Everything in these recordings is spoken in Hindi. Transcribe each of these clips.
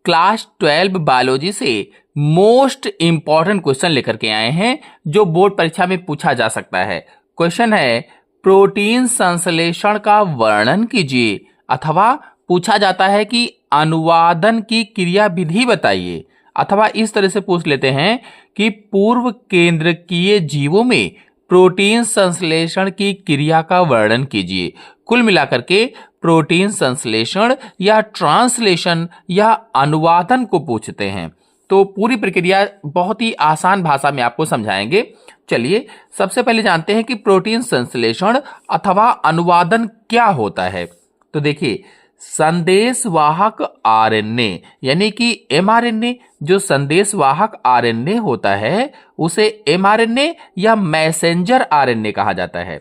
क्लास 12 बायोलॉजी से मोस्ट इंपॉर्टेंट क्वेश्चन लेकर के आए हैं जो बोर्ड परीक्षा में पूछा जा सकता है। क्वेश्चन है प्रोटीन संश्लेषण का वर्णन कीजिए, अथवा पूछा जाता है कि अनुवादन की क्रिया विधि बताइए, अथवा इस तरह से पूछ लेते हैं कि पूर्व केंद्रकीय जीवों में प्रोटीन संश्लेषण की क्रिया का वर्णन कीजिए। कुल मिलाकर के प्रोटीन संश्लेषण या ट्रांसलेशन या अनुवादन को पूछते हैं। तो पूरी प्रक्रिया बहुत ही आसान भाषा में आपको समझाएंगे। चलिए सबसे पहले जानते हैं कि प्रोटीन संश्लेषण अथवा अनुवादन क्या होता है। तो देखिए, संदेशवाहक आरएनए यानी कि एमआरएनए, जो संदेशवाहक आरएनए होता है उसे एमआरएनए या मैसेंजर आरएनए कहा जाता है।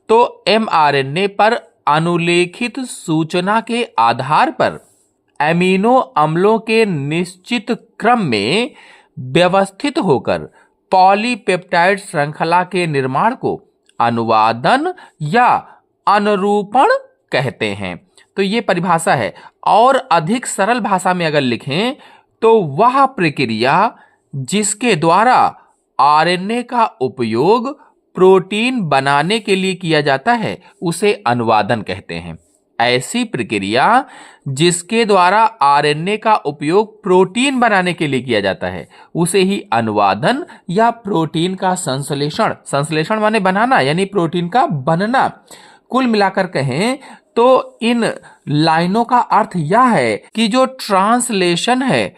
तो एमआरएनए पर अनुलेखित सूचना के आधार पर एमिनो अम्लों के निश्चित क्रम में व्यवस्थित होकर पॉलीपेप्टाइड श्रृंखला के निर्माण को अनुवादन या अनुरूपण कहते हैं। तो ये परिभाषा है। और अधिक सरल भाषा में अगर लिखें तो वह प्रक्रिया जिसके द्वारा आरएनए का उपयोग प्रोटीन बनाने के लिए किया जाता है उसे अनुवादन कहते हैं। ऐसी प्रक्रिया जिसके द्वारा आरएनए का उपयोग प्रोटीन बनाने के लिए किया जाता है उसे ही अनुवादन या प्रोटीन का संश्लेषण, संश्लेषण माने बनाना यानी प्रोटीन का बनना, कुल मिलाकर कहें तो इन लाइनों का अर्थ यह है कि जो ट्रांसलेशन है,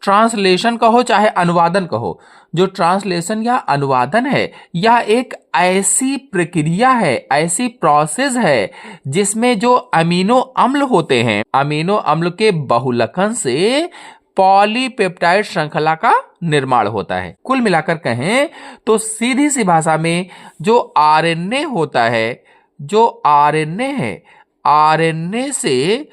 ट्रांसलेशन कहो चाहे अनुवादन कहो, जो ट्रांसलेशन या अनुवादन है यह एक ऐसी प्रक्रिया है, ऐसी प्रोसेस है जिसमें जो अमीनो अम्ल होते हैं, अमीनो अम्ल के बहुलकन से पॉलीपेप्टाइड श्रृंखला का निर्माण होता है। कुल मिलाकर कहें तो सीधी सी भाषा में जो आरएनए होता है, जो आरएनए है, आरएनए से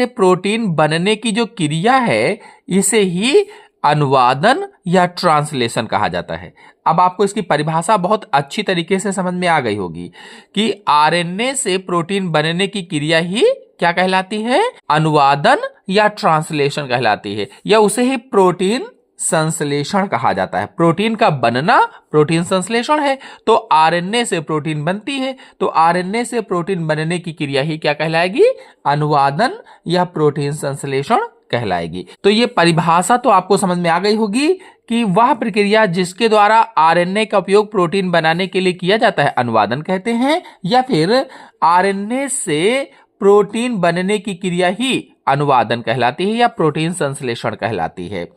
प्रोटीन बनने की जो क्रिया है इसे ही अनुवादन या ट्रांसलेशन कहा जाता है। अब आपको इसकी परिभाषा बहुत अच्छी तरीके से समझ में आ गई होगी कि आरएनए से प्रोटीन बनने की क्रिया ही क्या कहलाती है, अनुवादन या ट्रांसलेशन कहलाती है, या उसे ही प्रोटीन संश्लेषण कहा जाता है। प्रोटीन का बनना प्रोटीन संश्लेषण है। तो आरएनए से प्रोटीन बनती है, तो आरएनए से प्रोटीन बनने की क्रिया ही क्या कहलाएगी, अनुवादन या प्रोटीन संश्लेषण कहलाएगी। तो ये परिभाषा तो आपको समझ में आ गई होगी कि वह प्रक्रिया जिसके द्वारा आरएनए का उपयोग प्रोटीन बनाने के लिए किया जाता है अनुवादन कहते हैं, या फिर आरएनए से प्रोटीन बनने की क्रिया ही अनुवादन कहलाती है या प्रोटीन संश्लेषण कहलाती है।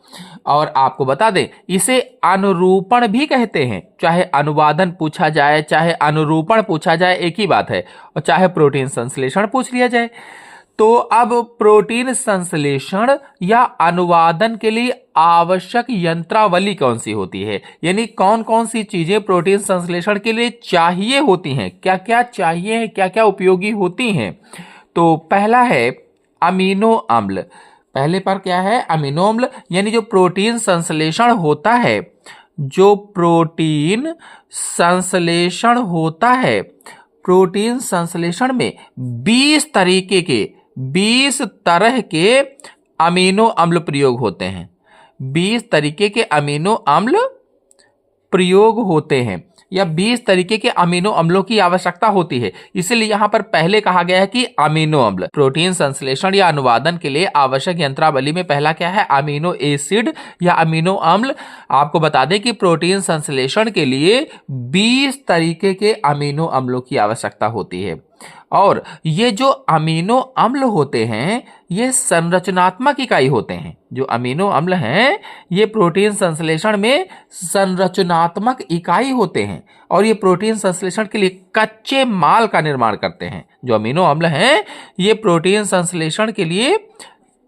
और आपको बता दें इसे अनुरूपण भी कहते हैं। चाहे अनुवादन पूछा जाए चाहे अनुरूपण पूछा जाए एक ही बात है, और चाहे प्रोटीन संश्लेषण पूछ लिया जाए। तो अब प्रोटीन संश्लेषण या अनुवादन के लिए आवश्यक यंत्रावली कौन सी होती है, यानी कौन कौन सी चीजें प्रोटीन संश्लेषण के लिए चाहिए होती हैं, क्या क्या चाहिए, क्या क्या उपयोगी होती हैं। तो पहला है अमीनो अम्ल। पहले पर क्या है, अमीनो अम्ल, यानी जो प्रोटीन संश्लेषण होता है, जो प्रोटीन संश्लेषण होता है, प्रोटीन संश्लेषण में 20 तरह के अमीनो अम्ल प्रयोग होते हैं। 20 तरीके के अमीनो अम्ल प्रयोग होते हैं या 20 तरीके के अमीनो अम्लों की आवश्यकता होती है। इसलिए यहां पर पहले कहा गया है कि अमीनो अम्ल प्रोटीन संश्लेषण या अनुवादन के लिए आवश्यक यंत्रावली में पहला क्या है, अमीनो एसिड या अमीनो अम्ल। आपको बता दें कि प्रोटीन संश्लेषण के लिए 20 तरीके के अमीनो अम्लों की आवश्यकता होती है। और ये जो अमीनो अम्ल होते हैं ये संरचनात्मक इकाई होते हैं। जो अमीनो अम्ल हैं ये प्रोटीन संश्लेषण में संरचनात्मक इकाई होते हैं और ये प्रोटीन संश्लेषण के लिए कच्चे माल का निर्माण करते हैं। जो अमीनो अम्ल हैं ये प्रोटीन संश्लेषण के लिए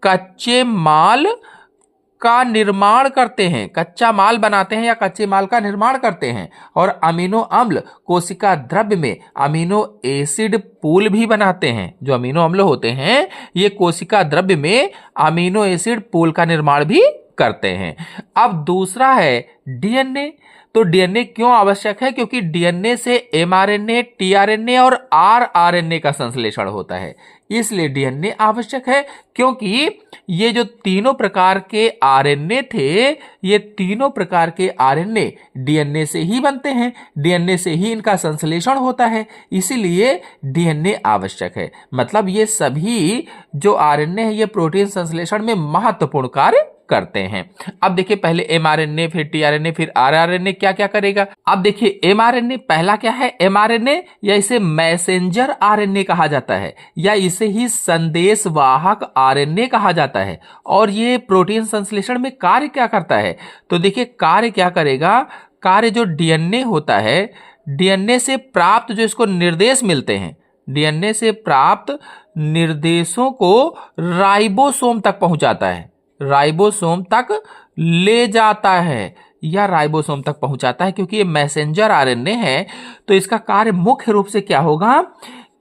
कच्चे माल का निर्माण करते हैं, कच्चा माल बनाते हैं या कच्चे माल का निर्माण करते हैं। और अमीनो अम्ल कोशिका द्रव्य में अमीनो एसिड पूल भी बनाते हैं। जो अमीनो अम्ल होते हैं ये कोशिका द्रव्य में अमीनो एसिड पूल का निर्माण भी करते हैं। अब दूसरा है डीएनए। तो तो डीएनए क्यों आवश्यक है? क्योंकि डीएनए से एमआरएनए, टीआरएनए और आरआरएनए का संश्लेषण होता है, इसलिए डीएनए आवश्यक है। क्योंकि ये जो तीनों प्रकार के आरएनए थे, ये तीनों प्रकार के आरएनए डीएनए से ही बनते हैं, डीएनए से ही इनका संश्लेषण होता है, इसीलिए डीएनए आवश्यक है। मतलब ये सभी जो आरएनए है ये प्रोटीन संश्लेषण में महत्वपूर्ण कार्य करते हैं। अब देखिए, पहले एमआरएनए, फिर टीआरएनए, फिर आरआरएनए क्या क्या करेगा। अब देखिए, एमआरएनए पहला क्या है? एमआरएनए, या इसे मैसेंजर आरएनए कहा जाता है, या इसे ही संदेशवाहक आरएनए कहा जाता है। और ये प्रोटीन संश्लेषण में कार्य क्या करता है? तो देखिए, कार्य क्या करेगा? कार्य जो डीएनए होता है, डीएनए से प्राप्त जो इसको निर्देश मिलते हैं, डीएनए से प्राप्त निर्देशों को राइबोसोम तक पहुंचाता है, राइबोसोम तक ले जाता है, या राइबोसोम तक पहुंचाता है। क्योंकि ये मैसेंजर आरएनए है, तो इसका कार्य मुख्य रूप से क्या होगा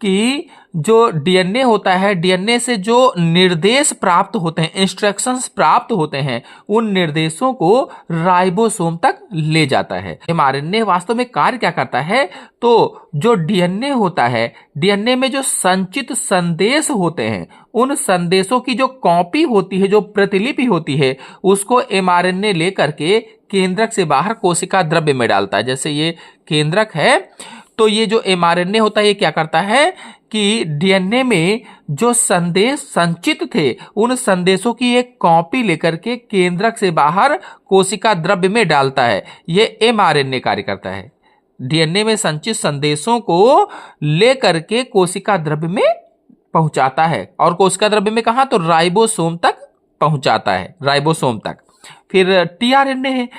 कि जो डीएनए होता है, डीएनए से जो निर्देश प्राप्त होते हैं, इंस्ट्रक्शंस प्राप्त होते हैं, उन निर्देशों को राइबोसोम तक ले जाता है। एमआरएनए वास्तव में कार्य क्या करता है? तो जो डीएनए होता है, डीएनए में जो संचित संदेश होते हैं, उन संदेशों की जो कॉपी होती है, जो प्रतिलिपि होती है, उसको एमआरएनए लेकर के केंद्रक से बाहर कोशिका द्रव्य में डालता है। जैसे ये केंद्रक है, तो ये जो एमआरएनए होता है ये क्या करता है कि डीएनए में जो संदेश संचित थे, उन संदेशों की एक कॉपी लेकर के केंद्रक से बाहर कोशिका द्रव्य में डालता है। ये एमआरएनए कार्य करता है। डीएनए में संचित संदेशों को लेकर के कोशिका द्रव्य में पहुंचाता है, और कोशिका द्रव्य में कहां? तो राइबोसोम तक पहुंचाता है, राइबोसोम तक। फिर टीआरएनए है,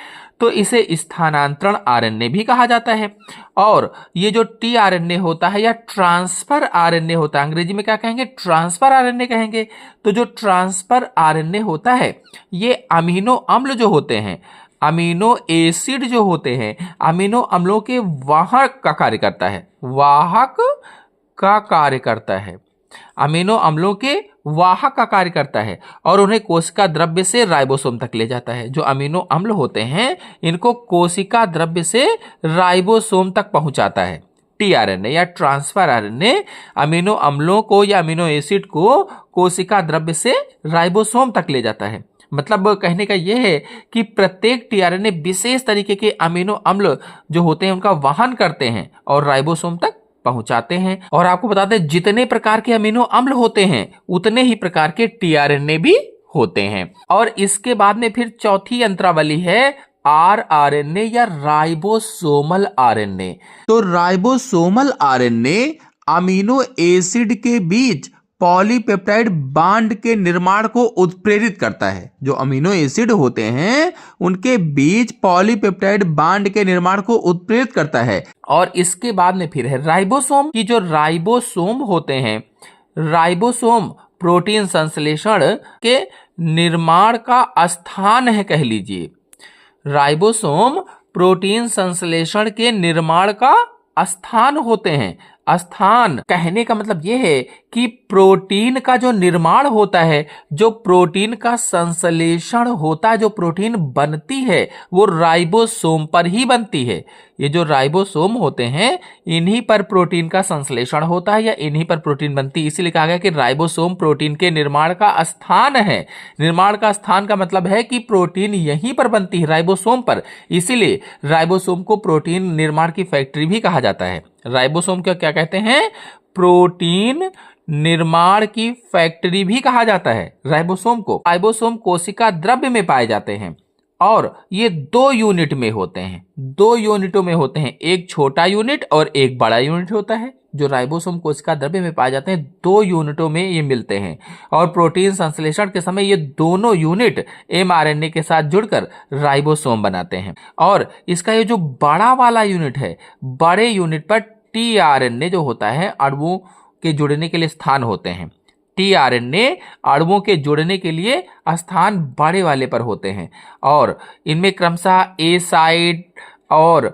तो इसे स्थानांतरण आरएनए भी कहा जाता है। और ये जो टीआरएनए होता है या ट्रांसफर आरएनए होता है, अंग्रेजी में क्या कहेंगे? ट्रांसफर आरएनए कहेंगे। तो जो ट्रांसफर आरएनए होता है, ये अमीनो अम्ल जो होते हैं, अमीनो एसिड जो होते हैं, अमीनो अम्लों के वाहक का कार्य करता है, वाहक का कार्य करता है, अमीनो अम्लों के वाहक का कार्य करता है, और उन्हें कोशिका द्रव्य से राइबोसोम तक ले जाता है। जो अमीनो अम्ल होते हैं, इनको कोशिका द्रव्य से राइबोसोम तक पहुंचाता है। टीआरएनए या ट्रांसफर आरएनए अमीनो अम्लों को या अमीनो एसिड को कोशिका द्रव्य से राइबोसोम तक ले जाता है। मतलब कहने का यह है कि प्रत्येक टीआरएनए विशेष तरीके के अमीनो अम्ल जो होते हैं उनका वहन करते हैं और राइबोसोम तक पहुंचाते हैं। और आपको बता दें, जितने प्रकार के अमीनो अम्ल होते हैं उतने ही प्रकार के टीआरएनए भी होते हैं। और इसके बाद में फिर चौथी यंत्रावली है आरआरएनए या राइबोसोमल आरएनए। तो राइबोसोमल आरएनए अमीनो एसिड के बीच पॉलीपेप्टाइड बांड के निर्माण को उत्प्रेरित करता है। जो अमीनो एसिड होते हैं उनके बीच पॉलीपेप्टाइड बांड के निर्माण को उत्प्रेरित करता है। और इसके बाद में फिर है राइबोसोम की। जो राइबोसोम होते हैं, राइबोसोम प्रोटीन संश्लेषण के निर्माण का स्थान है, कह लीजिए। राइबोसोम प्रोटीन संश्लेषण के निर्माण का स्थान होते हैं। स्थान कहने का मतलब यह है कि प्रोटीन का जो निर्माण होता है, जो प्रोटीन का संश्लेषण होता है, जो प्रोटीन बनती है, वो राइबोसोम पर ही बनती है। ये जो राइबोसोम होते हैं, इन्हीं पर प्रोटीन का संश्लेषण होता है या इन्हीं पर प्रोटीन बनती है। इसीलिए कहा गया कि राइबोसोम प्रोटीन के निर्माण का स्थान है। निर्माण का स्थान का मतलब है कि प्रोटीन यहीं पर बनती है, राइबोसोम पर। इसीलिए राइबोसोम को प्रोटीन निर्माण की फैक्ट्री भी कहा जाता है। राइबोसोम को क्या कहते हैं? प्रोटीन निर्माण की फैक्ट्री भी कहा जाता है राइबोसोम को। राइबोसोम कोशिका द्रव्य में पाए जाते हैं और ये 2 यूनिट में होते हैं, 2 यूनिटों में होते हैं। एक छोटा यूनिट और एक बड़ा यूनिट होता है। जो राइबोसोम कोशिका द्रव्य में पाए जाते हैं, 2 यूनिटों में ये मिलते हैं। और प्रोटीन संश्लेषण के समय ये दोनों यूनिट एमआरएनए के साथ जुड़कर राइबोसोम बनाते हैं। और इसका ये जो बड़ा वाला यूनिट है, बड़े यूनिट पर टीआरएनए जो होता है, अणुओं के जुड़ने के लिए स्थान होते हैं। टीआरएनए अणुओं के जुड़ने के लिए स्थान बड़े वाले पर होते हैं और इनमें क्रमशः ए साइड और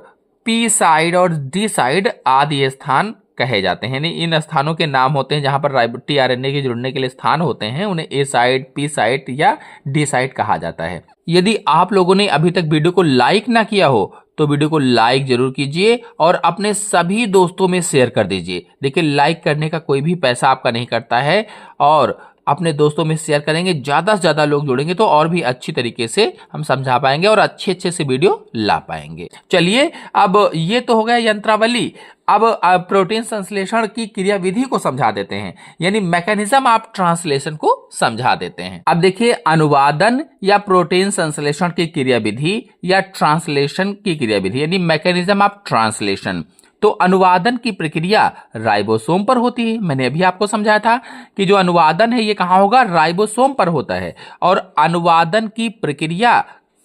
पी साइड और डी साइड आदि स्थान कहे जाते हैं। इन स्थानों के नाम होते हैं जहां पर टीआरएनए के जुड़ने के लिए स्थान होते हैं, उन्हें ए साइड, पी साइड या डी साइड कहा जाता है। यदि आप लोगों ने अभी तक वीडियो को लाइक ना किया हो तो वीडियो को लाइक जरूर कीजिए और अपने सभी दोस्तों में शेयर कर दीजिए। देखिए, लाइक करने का कोई भी पैसा आपका नहीं कटता है, और अपने दोस्तों में शेयर करेंगे, ज़्यादा से ज़्यादा लोग जुड़ेंगे तो और भी अच्छी तरीके से हम समझा पाएंगे और अच्छे अच्छे से वीडियो ला पाएंगे। चलिए, अब ये तो हो गया यंत्रावली। अब प्रोटीन संश्लेषण की क्रियाविधि को समझा देते हैं, यानी मैकेनिज्म ऑफ ट्रांसलेशन को समझा देते हैं। अब देखिए, अनुवादन या प्रोटीन संश्लेषण की क्रियाविधि या ट्रांसलेशन की क्रियाविधि यानी मैकेनिज्म ऑफ ट्रांसलेशन। तो अनुवादन की प्रक्रिया राइबोसोम पर होती है। मैंने अभी आपको समझाया था कि जो अनुवादन है ये कहाँ होगा, राइबोसोम पर होता है। और अनुवादन की प्रक्रिया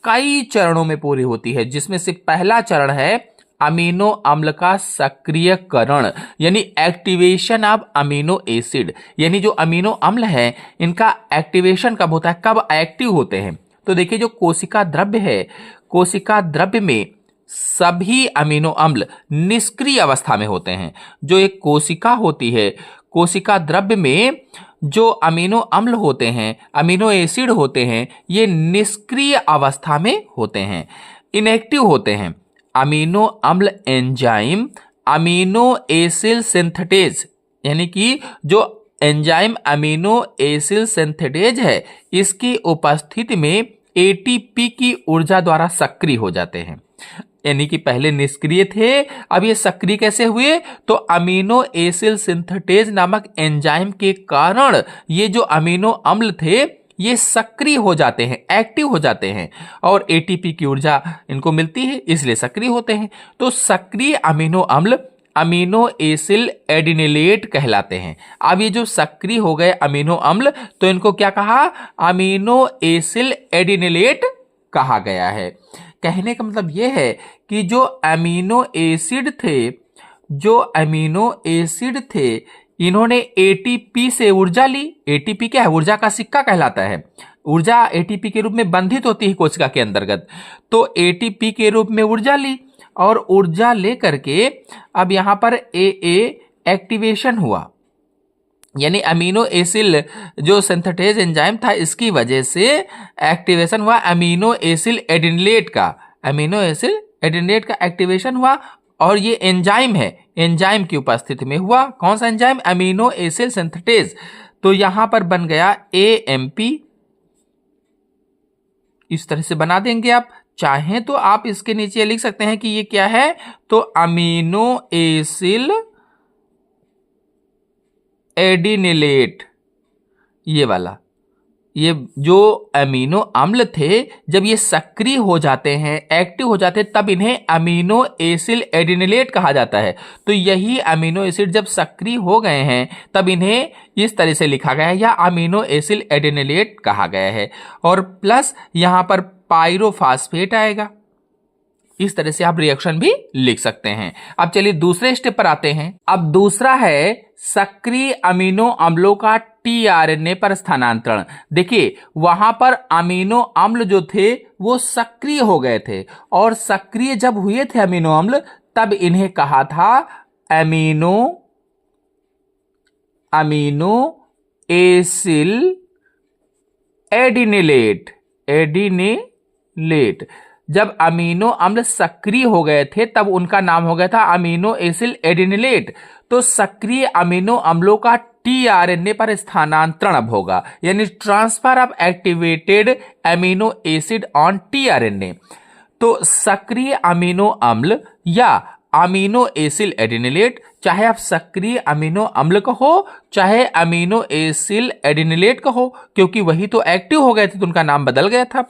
कई चरणों में पूरी होती है, जिसमें से पहला चरण है अमीनो अम्ल का सक्रियकरण, यानी एक्टिवेशन ऑफ अमीनो एसिड। यानी जो अमीनो अम्ल है इनका एक्टिवेशन कब होता है, कब एक्टिव होते हैं। तो देखिए, जो कोशिका द्रव्य है, कोशिका द्रव्य में सभी अमीनो अम्ल निष्क्रिय अवस्था में होते हैं। जो एक कोशिका होती है, कोशिका द्रव्य में जो अमीनो अम्ल होते हैं, अमीनो एसिड होते हैं, ये निष्क्रिय अवस्था में होते हैं, इनएक्टिव होते हैं। अमीनो अम्ल एंजाइम अमीनो एसिड सिंथेटेज, यानी कि जो एंजाइम अमीनो एसिड सिंथेटेज है, इसकी उपस्थिति में एटीपी की ऊर्जा द्वारा सक्रिय हो जाते हैं। यानी कि पहले निष्क्रिय थे, अब ये सक्रिय कैसे हुए, तो अमीनो एसिड सिंथेटेज नामक एंजाइम के कारण ये जो अमीनो अम्ल थे ये सक्रिय हो जाते हैं, एक्टिव हो जाते हैं, और एटीपी की ऊर्जा इनको मिलती है, इसलिए सक्रिय होते हैं। तो सक्रिय अमीनो अम्ल अमीनो एसिल एडिनिलेट कहलाते हैं। अब ये जो सक्रिय हो गए अमीनो अम्ल, तो इनको क्या कहा, अमीनो एसिल एडिनिलेट कहा गया है। कहने का मतलब यह है कि जो अमीनो एसिड थे, जो अमीनो एसिड थे, इन्होंने एटीपी से ऊर्जा ली। एटीपी क्या है, ऊर्जा का सिक्का कहलाता है। ऊर्जा एटीपी के रूप में बंधित होती है कोशिका के अंतर्गत, तो एटीपी के रूप में ऊर्जा ली, और ऊर्जा लेकर के अब यहां पर ए एक्टिवेशन हुआ, यानी अमीनो एसिड जो सिंथेटेज एंजाइम था इसकी वजह से एक्टिवेशन हुआ अमीनो एसिड एडिनिलेट का। अमीनो एसिड एडिनिलेट का एक्टिवेशन हुआ, और ये एंजाइम है, एंजाइम की उपस्थिति में हुआ। कौन सा एंजाइम, अमीनो एसिड सिंथेटेज। तो यहां पर बन गया एएमपी। इस तरह से बना देंगे आप। चाहें तो आप इसके नीचे लिख सकते हैं कि ये क्या है, तो अमीनो एसिड एडिनिलेट, ये वाला। ये जो अमीनो अम्ल थे जब ये सक्रिय हो जाते हैं, एक्टिव हो जाते हैं, तब इन्हें अमीनो एसिड एडिनिलेट कहा जाता है। तो यही अमीनो एसिड जब सक्रिय हो गए हैं तब इन्हें इस तरह से लिखा गया है, या अमीनो एसिड एडिनिलेट कहा गया है। और प्लस यहां पर पायरोफॉस्फेट आएगा। इस तरह से आप रिएक्शन भी लिख सकते हैं। अब चलिए दूसरे स्टेप पर आते हैं। अब दूसरा है सक्रिय अमीनो अम्लों का टीआरएनए पर स्थानांतरण। देखिए, वहां पर अमीनो अम्ल जो थे वो सक्रिय हो गए थे, और सक्रिय जब हुए थे अमीनो अम्ल, तब इन्हें कहा था अमीनो एसिल एडिनिलेट। जब अमीनो अम्ल सक्रिय हो गए थे तब उनका नाम हो गया था अमीनो एसिड एडिनिलेट। तो सक्रिय अमीनो अम्लों का टीआरएनए पर स्थानांतरण अब होगा, यानी transfer of activated amino acid on tRNA. तो सक्रिय अमीनो अम्ल या अमीनो एसिड एडिनिलेट, चाहे आप सक्रिय अमीनो अम्ल कहो चाहे अमीनो एसिड एडिनिलेट कहो, क्योंकि वही तो एक्टिव हो गए थे तो उनका नाम बदल गया था,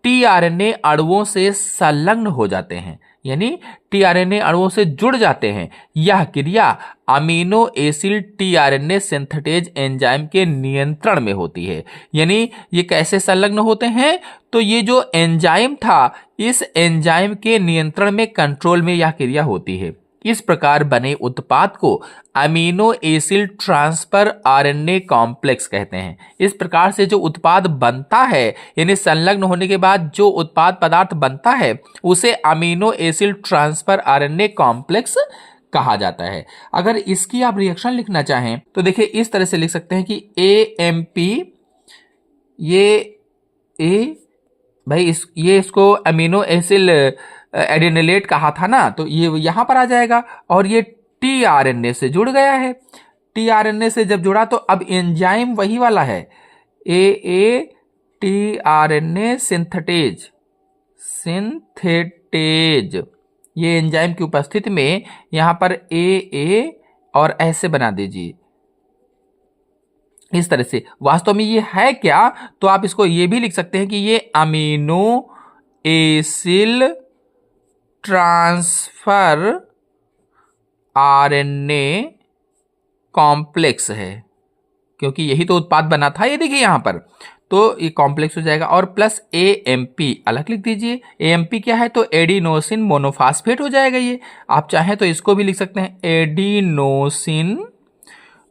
टीआरएनए अणुओं से संलग्न हो जाते हैं, यानी टीआरएनए अणुओं से जुड़ जाते हैं। यह क्रिया amino acid tRNA synthetase enzyme के नियंत्रण में होती है। यानी ये कैसे संलग्न होते हैं, तो ये जो एंजाइम था इस एंजाइम के नियंत्रण में, कंट्रोल में यह क्रिया होती है। इस प्रकार बने उत्पाद को amino acid transfer RNA complex कहते हैं। इस प्रकार से जो उत्पाद बनता है, यानी संलग्न होने के बाद जो उत्पाद पदार्थ बनता है उसे amino acid transfer RNA complex कहा जाता है। अगर इसकी आप रिएक्शन लिखना चाहें तो देखिए इस तरह से लिख सकते हैं कि एएमपी, ये ए भाई ये इसको अमीनो एसिड एडिनिलेट कहा था ना, तो ये यहां पर आ जाएगा और ये टीआरएनए से जुड़ गया है। टीआरएनए से जब जुड़ा तो अब एंजाइम वही वाला है, ए टीआरएनए सिंथेटेज। ये एंजाइम की उपस्थिति में यहां पर ए और ऐसे बना दीजिए इस तरह से। वास्तव में ये है क्या, तो आप इसको ये भी लिख सकते हैं कि ये amino acyl transfer RNA complex है, क्योंकि यही तो उत्पाद बना था। ये देखिए यहां पर, तो ये कॉम्प्लेक्स हो जाएगा। और प्लस एएमपी अलग लिख दीजिए। एएमपी क्या है, तो एडिनोसिन मोनोफास्फेट हो जाएगा। ये आप चाहें तो इसको भी लिख सकते हैं, एडिनोसिन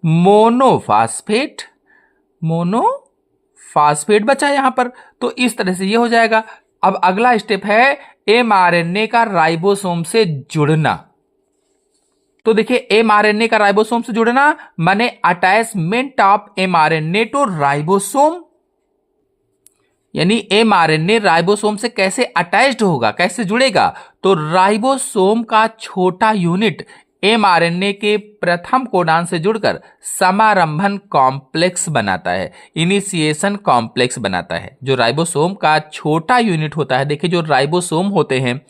मोनोफास्फेट। मोनोफास्फेट बचा यहां पर, तो इस तरह से ये हो जाएगा। अब अगला स्टेप है एमआरएनए का राइबोसोम से जुड़ना। तो देखिए एमआरएनए का राइबोसोम से जुड़ना माने attachment of mRNA to ribosome, यानी एमआरएनए राइबोसोम से कैसे अटैच्ड होगा, कैसे जुड़ेगा। तो राइबोसोम का छोटा यूनिट एमआरएनए के प्रथम कोडान से जुड़कर समारंभन कॉम्प्लेक्स बनाता है, इनिशिएशन कॉम्प्लेक्स बनाता है। जो राइबोसोम का छोटा यूनिट होता है, देखिए जो राइबोसोम होते हैं,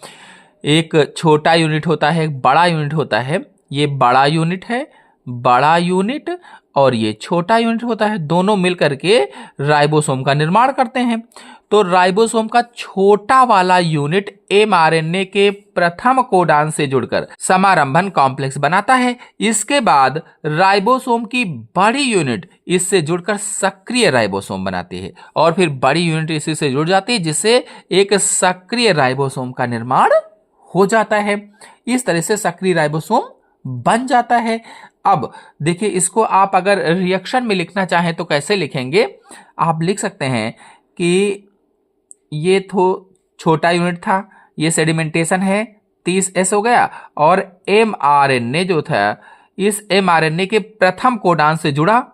एक छोटा यूनिट होता है, एक बड़ा यूनिट होता है। ये बड़ा यूनिट है, बड़ा यूनिट, और ये छोटा यूनिट होता है। दोनों मिलकर के राइबोसोम का निर्माण करते हैं। तो राइबोसोम का छोटा वाला यूनिट एमआरएनए के प्रथम कोडान से जुड़कर समारंभन कॉम्प्लेक्स बनाता है। इसके बाद राइबोसोम की बड़ी यूनिट इससे जुड़कर सक्रिय राइबोसोम बनाती है, और फिर बड़ी यूनिट इसी से जुड़ जाती है, जिससे एक सक्रिय राइबोसोम का निर्माण हो जाता है। इस तरह से सक्रिय राइबोसोम बन जाता है। अब देखिए इसको आप अगर रिएक्शन में लिखना चाहें तो कैसे लिखेंगे, आप लिख सकते हैं कि ये तो छोटा यूनिट था, ये सेडिमेंटेशन है, 30S हो गया, और एमआरएनए जो था, इस एमआरएनए के प्रथम कोडान से जुड़ा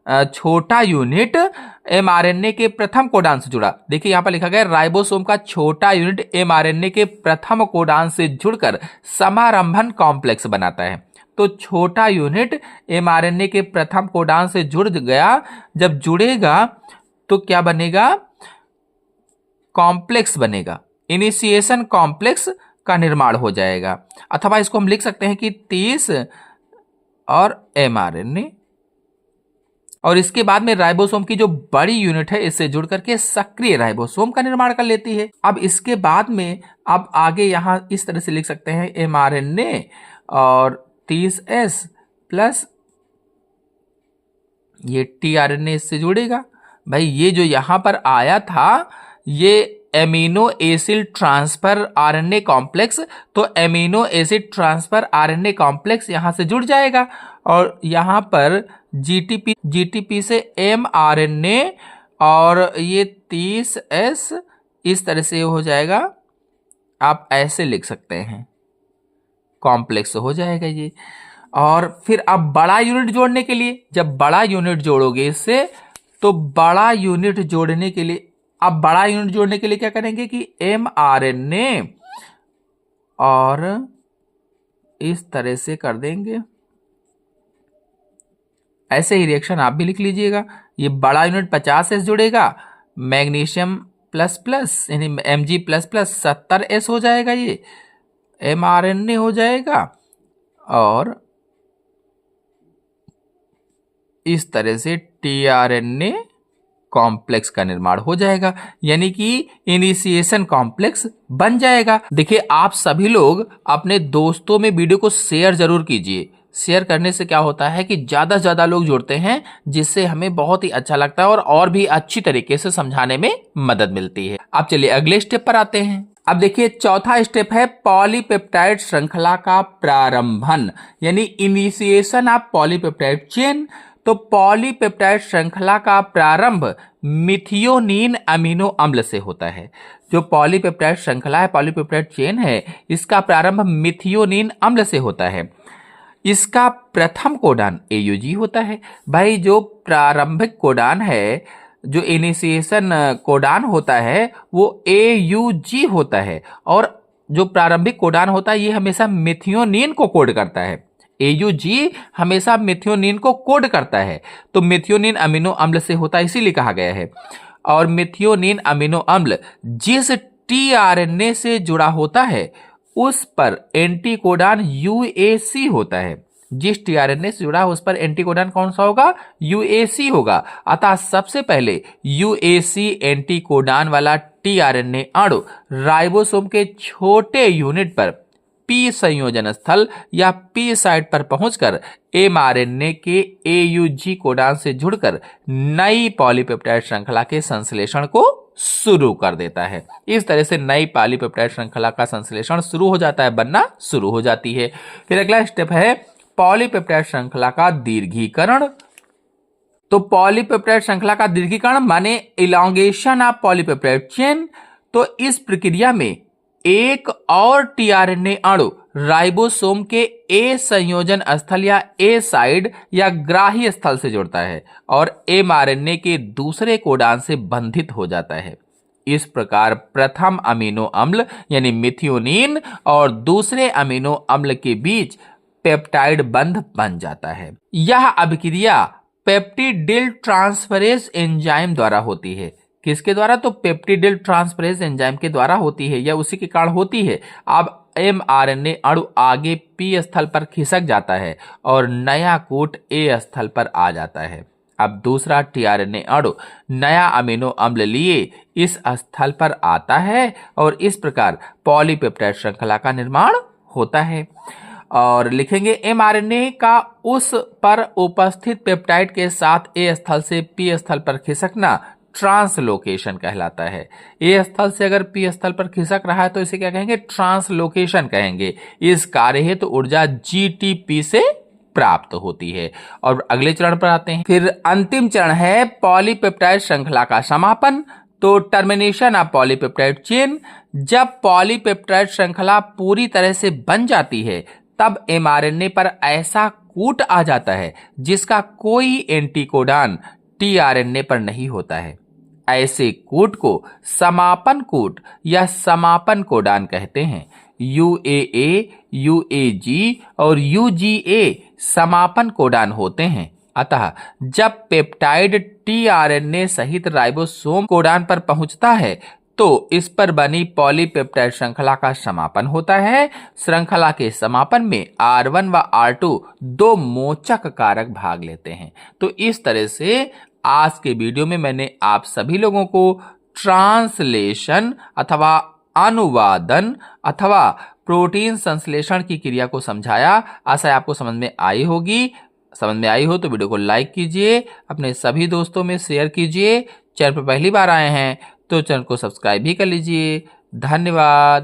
छोटा यूनिट एमआरएनए के प्रथम कोडान से जुड़ा। देखिए यहां पर लिखा गया राइबोसोम का छोटा यूनिट एमआरएनए के प्रथम कोडान से जुड़कर समारंभन कॉम्प्लेक्स बनाता है। तो छोटा यूनिट एमआरएनए के प्रथम कोडान से जुड़ गया, जब जुड़ेगा तो क्या बनेगा, कॉम्प्लेक्स बनेगा, इनिशिएशन कॉम्प्लेक्स का निर्माण हो जाएगा। अथवा इसको हम लिख सकते हैं कि 30 और एमआरएनए, और इसके बाद में राइबोसोम की जो बड़ी यूनिट है इससे जुड़ करके सक्रिय राइबोसोम का निर्माण कर लेती है। अब इसके बाद में अब आगे यहां इस तरह से लिख सकते हैं, एमआरएनए और 30S प्लस ये टीआरएनए इससे जुड़ेगा। भाई ये जो यहां पर आया था, ये amino acid transfer RNA complex, तो amino acid transfer RNA complex यहां से जुड़ जाएगा, और यहां पर जीटीपी से एमआरएनए और ये 30S इस तरह से हो जाएगा। आप ऐसे लिख सकते हैं, कॉम्प्लेक्स हो जाएगा ये। और फिर अब बड़ा यूनिट जोड़ने के लिए, जब बड़ा यूनिट जोड़ोगे इससे, तो बड़ा यूनिट जोड़ने के लिए, अब बड़ा यूनिट जोड़ने के लिए क्या करेंगे कि एमआरएनए और इस तरह से कर देंगे। ऐसे ही रिएक्शन आप भी लिख लीजिएगा। ये बड़ा यूनिट 50S जुड़ेगा, मैग्नीशियम प्लस प्लस यानी Mg प्लस प्लस 70S हो जाएगा, ये एमआरएनए हो जाएगा, और इस तरह से टीआरएनए कॉम्प्लेक्स का निर्माण हो जाएगा, यानी कि इनिशिएशन कॉम्प्लेक्स बन जाएगा। देखिए आप सभी लोग अपने दोस्तों में वीडियो को शेयर जरूर कीजिए। शेयर करने से क्या होता है कि ज्यादा से ज्यादा लोग जुड़ते हैं, जिससे हमें बहुत ही अच्छा लगता है और भी अच्छी तरीके से समझाने में मदद मिलती है। अब चलिए अगले स्टेप पर आते हैं। अब देखिए चौथा स्टेप है पॉलीपेप्टाइड श्रृंखला का प्रारंभन, यानी इनिशिएशन ऑफ पॉलीपेप्टाइड चेन। तो पॉलीपेप्टाइड श्रृंखला का प्रारंभ मिथियोनीन अमीनो अम्ल से होता है। जो पॉलीपेप्टाइड श्रृंखला है, पॉलीपेप्टाइड चेन है, इसका प्रारंभ मिथियोनीन अम्ल से होता है। इसका प्रथम कोडान AUG होता है। भाई जो प्रारंभिक कोडान है, जो इनिशिएशन कोडान होता है, वो AUG होता है, और जो प्रारंभिक कोडान होता है ये हमेशा मेथियोनिन को कोड करता है। AUG हमेशा मेथियोनिन को कोड करता है, तो मेथियोनिन अमीनो अम्ल से होता है, इसीलिए कहा गया है। और मेथियोनिन अमीनो अम्ल जिस tRNA से जुड़ा होता है उस पर एंटीकोडान UAC होता है। जिस tRNA से जुड़ा है उस पर एंटीकोडान कौन सा होगा? UAC होगा। अतः सबसे पहले UAC एंटीकोडान वाला tRNA अणु राइबोसोम के छोटे यूनिट पर P संयोजन स्थल या P साइट पर पहुंचकर mRNA के AUG कोडान से जुड़कर नई पॉलीपेप्टाइड श्रृंखला के संश्लेषण को शुरू कर देता है। इस तरह से नई पॉलीपेप्टाइड श्रृंखला का संश्लेषण शुरू हो जाता है, बनना शुरू हो जाती है। फिर अगला स्टेप है पॉलीपेप्टाइड श्रृंखला का दीर्घीकरण। तो पॉलीपेप्टाइड श्रृंखला का दीर्घीकरण माने इलॉन्गेशन ऑफ पॉलीपेप्टाइड चेन। तो इस प्रक्रिया में एक और tRNA अणु राइबोसोम के A संयोजन स्थल या A साइड या ग्राही स्थल से जुड़ता है और mRNA के दूसरे कोडान से बंधित हो जाता है। इस प्रकार प्रथम अमीनो अम्ल यानी मिथियोनिन और दूसरे अमीनो अम्ल के बीच पेप्टाइड बंध बन जाता है। यह अभिक्रिया पेप्टिडिल ट्रांसफरेज एंजाइम द्वारा होती है। किसके द्वारा? तो पेप्टिडिल ट्रांसफरेज एंजाइम के द्वारा होती है या उसी के कारण होती है। अब mRNA अणु आगे P स्थल पर खिसक जाता है और नया कूट A स्थल पर आ जाता है। अब दूसरा tRNA अणु नया अमीनो अम्ल लिए इस स्थल पर आता है और इस प्रकार पॉलीपेप्टाइड श्रृंखला का निर्माण होता है। और लिखेंगे mRNA का उस पर उपस्थित पेप्टाइड के साथ A स्थल से P स्थल पर खिसकना ट्रांसलोकेशन कहलाता है। A स्थल से अगर P स्थल पर खिसक रहा है तो इसे क्या कहेंगे? ट्रांसलोकेशन कहेंगे। इस कार्य हेतु ऊर्जा GTP से प्राप्त होती है। और अगले चरण पर आते हैं। फिर अंतिम चरण है पॉलीपेप्टाइड श्रृंखला का समापन। तो टर्मिनेशन ऑफ पॉलीपेप्टाइड चेन। जब पॉलीपेप्टाइड श्रृंखला पूरी तरह से बन जाती है तब mRNA पर ऐसा कूट आ जाता है जिसका कोई एंटीकोडान tRNA पर नहीं होता है। ऐसे कूट को समापन कूट या समापन कोडान कहते हैं। UAA, UAG और UGA समापन कोडान होते हैं। अतः जब पेप्टाइड tRNA सहित राइबोसोम कोडान पर पहुंचता है तो इस पर बनी पॉलीपेप्टाइड श्रृंखला का समापन होता है। श्रृंखला के समापन में R1 व R2 दो मोचक कारक भाग लेते हैं। तो इस तरह से आज के वीडियो में मैंने आप सभी लोगों को ट्रांसलेशन अथवा अनुवादन अथवा प्रोटीन संश्लेषण की क्रिया को समझाया। आशा है आपको समझ में आई होगी। समझ में आई हो तो वीडियो को लाइक कीजिए, अपने सभी दोस्तों में शेयर कीजिए। चैनल पर पहली बार आए हैं तो चैनल को सब्सक्राइब भी कर लीजिए। धन्यवाद।